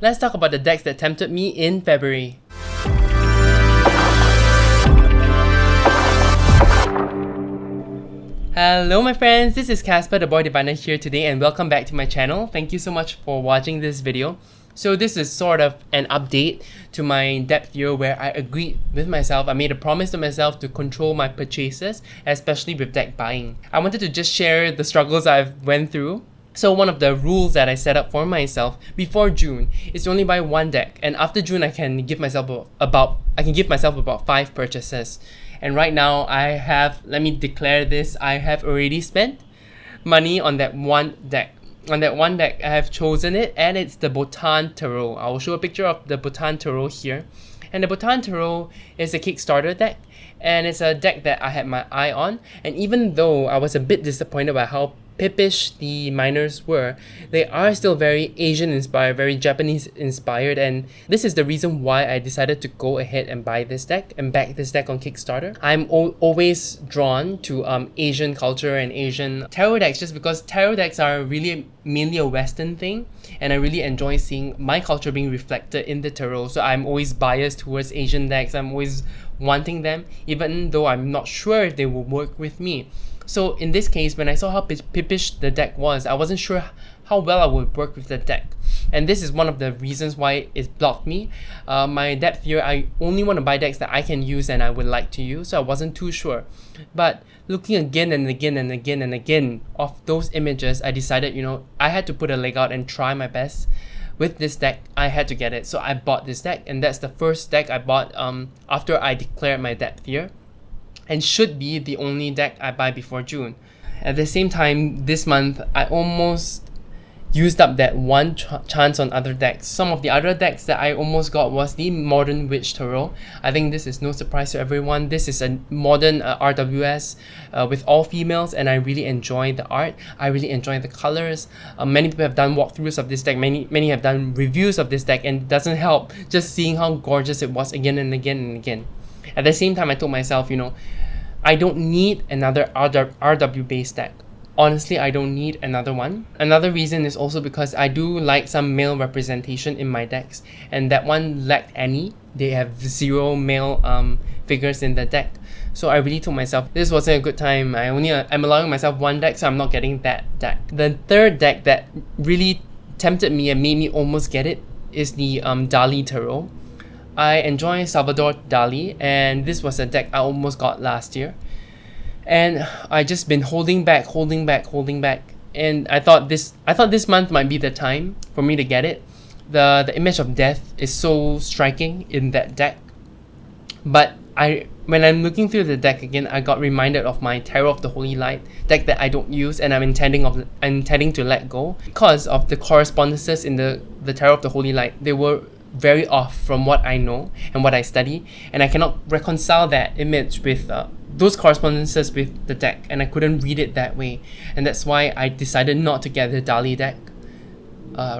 let's talk about the decks that tempted me in February. Hello my friends, this is Casper the Boy Diviner here today and welcome back to my channel. Thank you so much for watching this video. So this is sort of an update to my depth year where I agreed with myself. I made a promise to myself to control my purchases, especially with deck buying. I wanted to just share the struggles I've went through. So one of the rules that I set up for myself before June is to only buy one deck, and after June I can give myself about 5 purchases. And right now I have, let me declare this, I have already spent money on that one deck. On that one deck, I have chosen it, and it's the Baton Tarot. I will show a picture of the Baton Tarot here. And the Baton Tarot is a Kickstarter deck, and it's a deck that I had my eye on. And even though I was a bit disappointed by how pippish the miners were, they are still very Asian inspired, very Japanese inspired, and this is the reason why I decided to go ahead and buy this deck and back this deck on Kickstarter. I'm always drawn to Asian culture and Asian tarot decks just because tarot decks are really mainly a Western thing, and I really enjoy seeing my culture being reflected in the tarot. So I'm always biased towards Asian decks. I'm always wanting them, even though I'm not sure if they will work with me. So in this case, when I saw how pippish the deck was, I wasn't sure how well I would work with the deck. And this is one of the reasons why it blocked me. My depth year, I only want to buy decks that I can use and I would like to use, so I wasn't too sure. But looking again and again and again and again of those images, I decided, I had to put a leg out and try my best. With this deck, I had to get it. So I bought this deck, and that's the first deck I bought after I declared my depth year, and should be the only deck I buy before June. At the same time, this month, I almost used up that one chance on other decks. Some of the other decks that I almost got was the Modern Witch Tarot. I think this is no surprise to everyone. This is a modern RWS with all females, and I really enjoy the art. I really enjoy the colors. Many people have done walkthroughs of this deck. Many have done reviews of this deck, and it doesn't help just seeing how gorgeous it was again and again and again. At the same time, I told myself, I don't need another RW based deck. Honestly, I don't need another one. Another reason is also because I do like some male representation in my decks, and that one lacked any. They have 0 male figures in the deck. So I really told myself this wasn't a good time. I'm allowing myself one deck, so I'm not getting that deck. The third deck that really tempted me and made me almost get it is the Dali Tarot. I enjoy Salvador Dali, and this was a deck I almost got last year. And I just been holding back. And I thought this month might be the time for me to get it. The image of death is so striking in that deck. But when I'm looking through the deck again, I got reminded of my Tarot of the Holy Light deck that I don't use, and I'm intending to let go because of the correspondences in the Tarot of the Holy Light. They were very off from what I know and what I study, and I cannot reconcile that image with those correspondences with the deck, and I couldn't read it that way, and that's why I decided not to get the Dali deck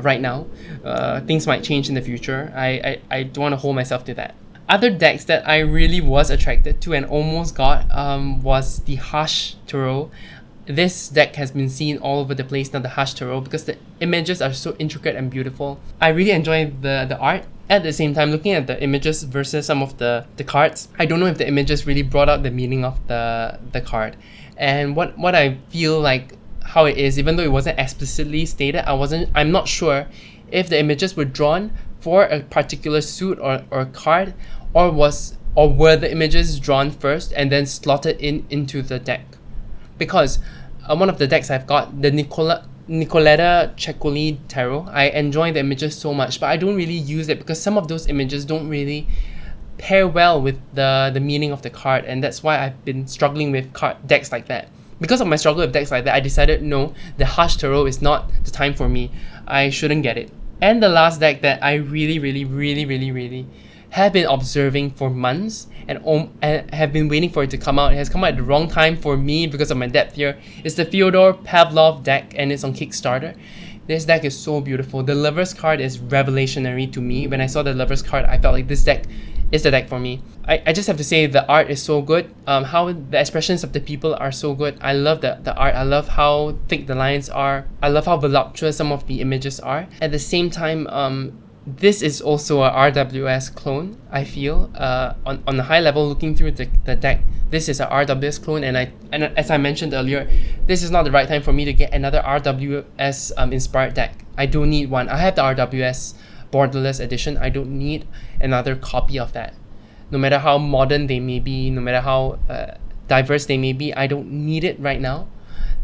right now. Things might change in the future. I don't want to hold myself to that. Other decks that I really was attracted to and almost got was the Hush Tarot. This deck has been seen all over the place now, the Hush Tarot, because the images are so intricate and beautiful. I really enjoy the art. At the same time, looking at the images versus some of the cards, I don't know if the images really brought out the meaning of the card. And what I feel like how it is, even though it wasn't explicitly stated, I'm not sure if the images were drawn for a particular suit or card, or were the images drawn first and then slotted into the deck. Because one of the decks I've got, the Nicoletta Ceccoli Tarot, I enjoy the images so much, but I don't really use it because some of those images don't really pair well with the meaning of the card, and that's why I've been struggling with decks like that. Because of my struggle with decks like that, I decided no, the Hush Tarot is not the time for me. I shouldn't get it. And the last deck that I really have been observing for months and have been waiting for it to come out. It has come out at the wrong time for me because of my depth year. It's the Fyodor Pavlov deck, and it's on Kickstarter. This deck is so beautiful. The Lover's card is revelationary to me. When I saw the Lover's card, I felt like this deck is the deck for me. I just have to say the art is so good. How the expressions of the people are so good. I love the art. I love how thick the lines are. I love how voluptuous some of the images are. At the same time, This is also a RWS clone, I feel. On a high level, looking through the deck, this is a RWS clone, and as I mentioned earlier, this is not the right time for me to get another RWS inspired deck. I don't need one. I have the RWS Borderless edition. I don't need another copy of that. No matter how modern they may be, no matter how diverse they may be, I don't need it right now.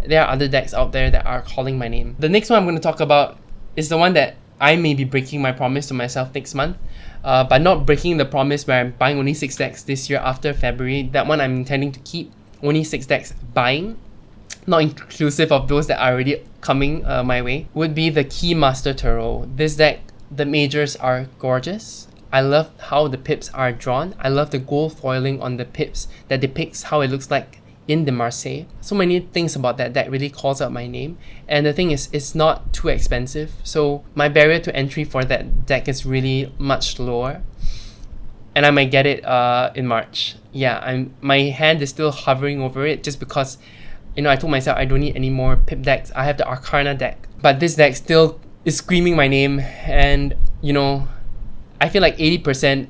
There are other decks out there that are calling my name. The next one I'm going to talk about is the one that I may be breaking my promise to myself next month, but not breaking the promise where I'm buying only 6 decks this year after February. That one I'm intending to keep only 6 decks buying, not inclusive of those that are already coming my way, would be the Keymaster Tarot. This deck, the majors are gorgeous. I love how the pips are drawn. I love the gold foiling on the pips that depicts how it looks like in the Marseille. So many things about that deck really calls out my name. And the thing is, it's not too expensive. So my barrier to entry for that deck is really much lower. And I might get it in March. Yeah, my hand is still hovering over it just because, I told myself I don't need any more pip decks. I have the Arcana deck. But this deck still is screaming my name, and I feel like 80%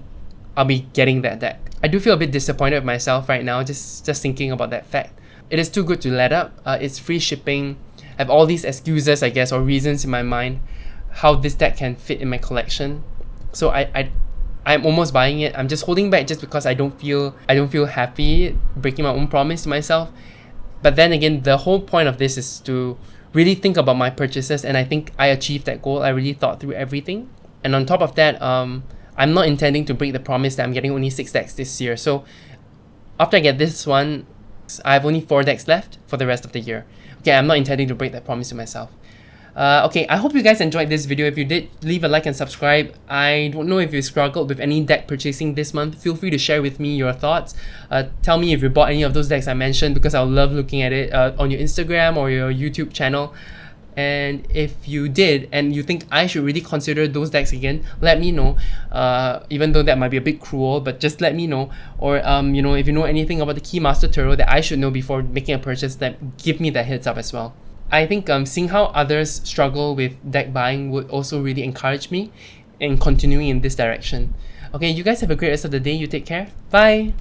I'll be getting that deck. I do feel a bit disappointed with myself right now, just thinking about that fact. It is too good to let up. It's free shipping. I have all these excuses, I guess, or reasons in my mind how this deck can fit in my collection. So I'm almost buying it. I'm just holding back just because I don't feel happy breaking my own promise to myself. But then again, the whole point of this is to really think about my purchases, and I think I achieved that goal. I really thought through everything. And on top of that, I'm not intending to break the promise that I'm getting only 6 decks this year. So after I get this one, I have only 4 decks left for the rest of the year. Okay, I'm not intending to break that promise to myself. Okay, I hope you guys enjoyed this video. If you did, leave a like and subscribe. I don't know if you struggled with any deck purchasing this month. Feel free to share with me your thoughts. Tell me if you bought any of those decks I mentioned, because I would love looking at it on your Instagram or your YouTube channel. And if you did, and you think I should really consider those decks again, let me know. Even though that might be a bit cruel, but just let me know. Or if you know anything about the Keymaster Tarot that I should know before making a purchase, then give me that heads up as well. I think seeing how others struggle with deck buying would also really encourage me in continuing in this direction. Okay, you guys have a great rest of the day. You take care. Bye!